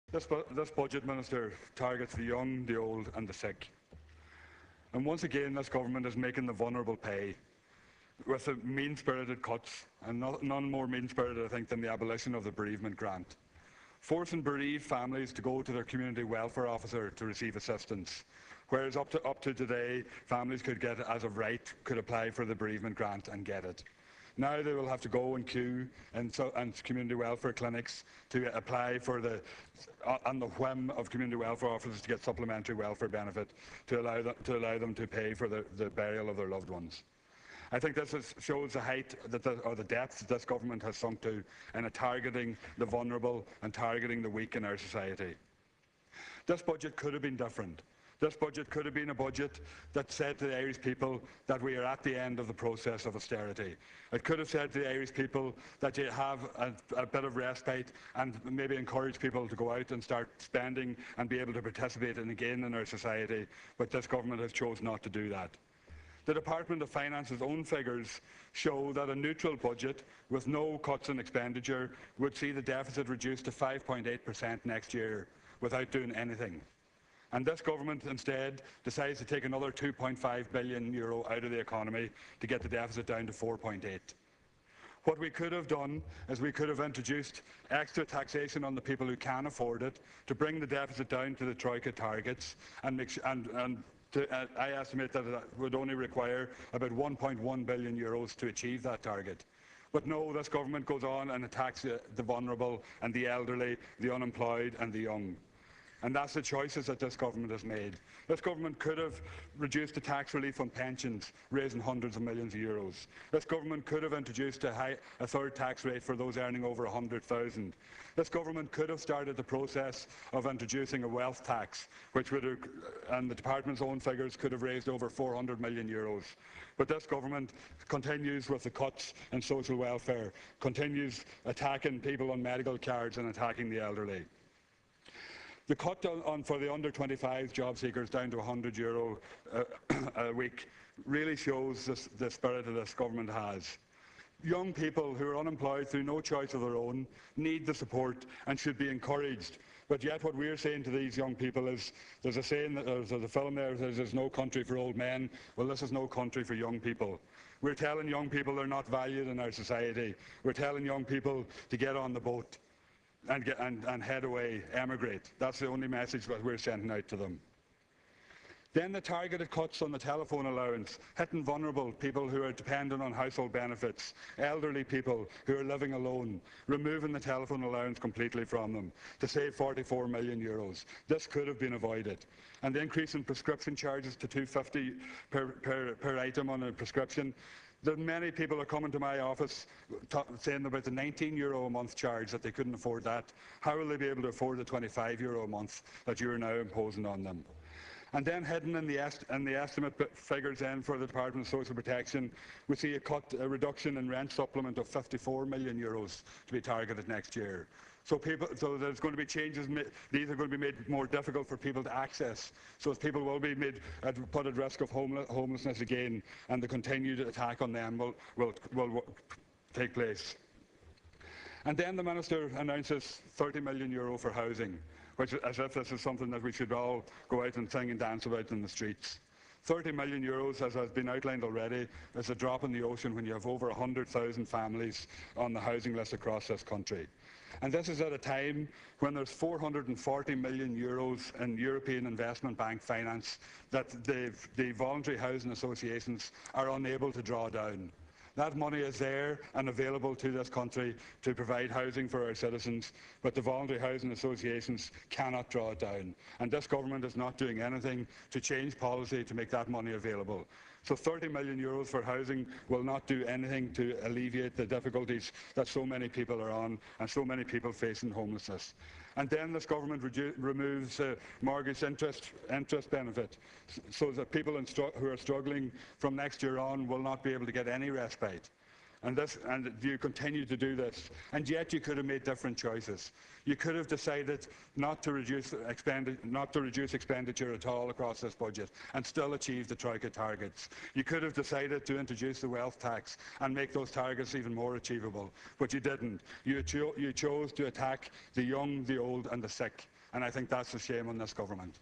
This budget, Minister, targets the young, the old and the sick. And once again, this government is making the vulnerable pay with the mean-spirited cuts, and none more mean-spirited, I think, than the abolition of the bereavement grant. Forcing bereaved families to go to their community welfare officer to receive assistance, whereas up to today, families could get, as of right, could apply for the bereavement grant and get it. Now they will have to go and queue in community welfare clinics to apply for on the whim of community welfare officers to get supplementary welfare benefit to allow them to pay for the burial of their loved ones. I think this shows the height or the depth that this government has sunk to in targeting the vulnerable and targeting the weak in our society. This budget could have been different. This budget could have been a budget that said to the Irish people that we are at the end of the process of austerity. It could have said to the Irish people that you have a bit of respite and maybe encourage people to go out and start spending and be able to participate again in our society, but this government has chosen not to do that. The Department of Finance's own figures show that a neutral budget with no cuts in expenditure would see the deficit reduced to 5.8% next year without doing anything. And this government instead decides to take another €2.5 billion out of the economy to get the deficit down to 4.8. What we could have done is we could have introduced extra taxation on the people who can afford it to bring the deficit down to the Troika targets I estimate that it would only require about €1.1 billion to achieve that target. But no, this government goes on and attacks the vulnerable and the elderly, the unemployed and the young. And that's the choices that this government has made. This government could have reduced the tax relief on pensions, raising hundreds of millions of euros. This government could have introduced a third tax rate for those earning over 100,000. This government could have started the process of introducing a wealth tax, which would have, and the department's own figures could have raised over 400 million euros. But this government continues with the cuts in social welfare, continues attacking people on medical cards and attacking the elderly. The cut for the under-25 job seekers down to €100 a week really shows the spirit that this government has. Young people who are unemployed through no choice of their own need the support and should be encouraged. But yet what we're saying to these young people is, there's a saying, there's a film there that says there's no country for old men. Well, this is no country for young people. We're telling young people they're not valued in our society. We're telling young people to get on the boat and head away, emigrate. That's the only message that we're sending out to them. Then the targeted cuts on the telephone allowance, hitting vulnerable people who are dependent on household benefits, elderly people who are living alone, removing the telephone allowance completely from them to save €44 million. This could have been avoided. And the increase in prescription charges to €2.50 per item on a prescription. Many people are coming to my office saying about the €19 a month charge, that they couldn't afford that. How will they be able to afford the €25 a month that you are now imposing on them? And then hidden in the estimate figures then for the Department of Social Protection, we see a reduction in rent supplement of €54 million to be targeted next year. So there's going to be changes. These are going to be made more difficult for people to access. So people will be put at risk of homelessness again, and the continued attack on them will take place. And then the Minister announces €30 million for housing, which, as if this is something that we should all go out and sing and dance about in the streets. €30 million, as has been outlined already, is a drop in the ocean when you have over 100,000 families on the housing list across this country. And this is at a time when there's €440 million in European Investment Bank finance that the voluntary housing associations are unable to draw down. That money is there and available to this country to provide housing for our citizens, but the voluntary housing associations cannot draw it down. And this government is not doing anything to change policy to make that money available. So €30 million for housing will not do anything to alleviate the difficulties that so many people are on and so many people facing homelessness. And then this government removes mortgage interest benefit, so that people who are struggling from next year on will not be able to get any respite. And you continue to do this, and yet you could have made different choices. You could have decided not to reduce expenditure at all across this budget and still achieve the Troika targets. You could have decided to introduce the wealth tax and make those targets even more achievable, but you didn't. You chose to attack the young, the old and the sick. And I think that's a shame on this government.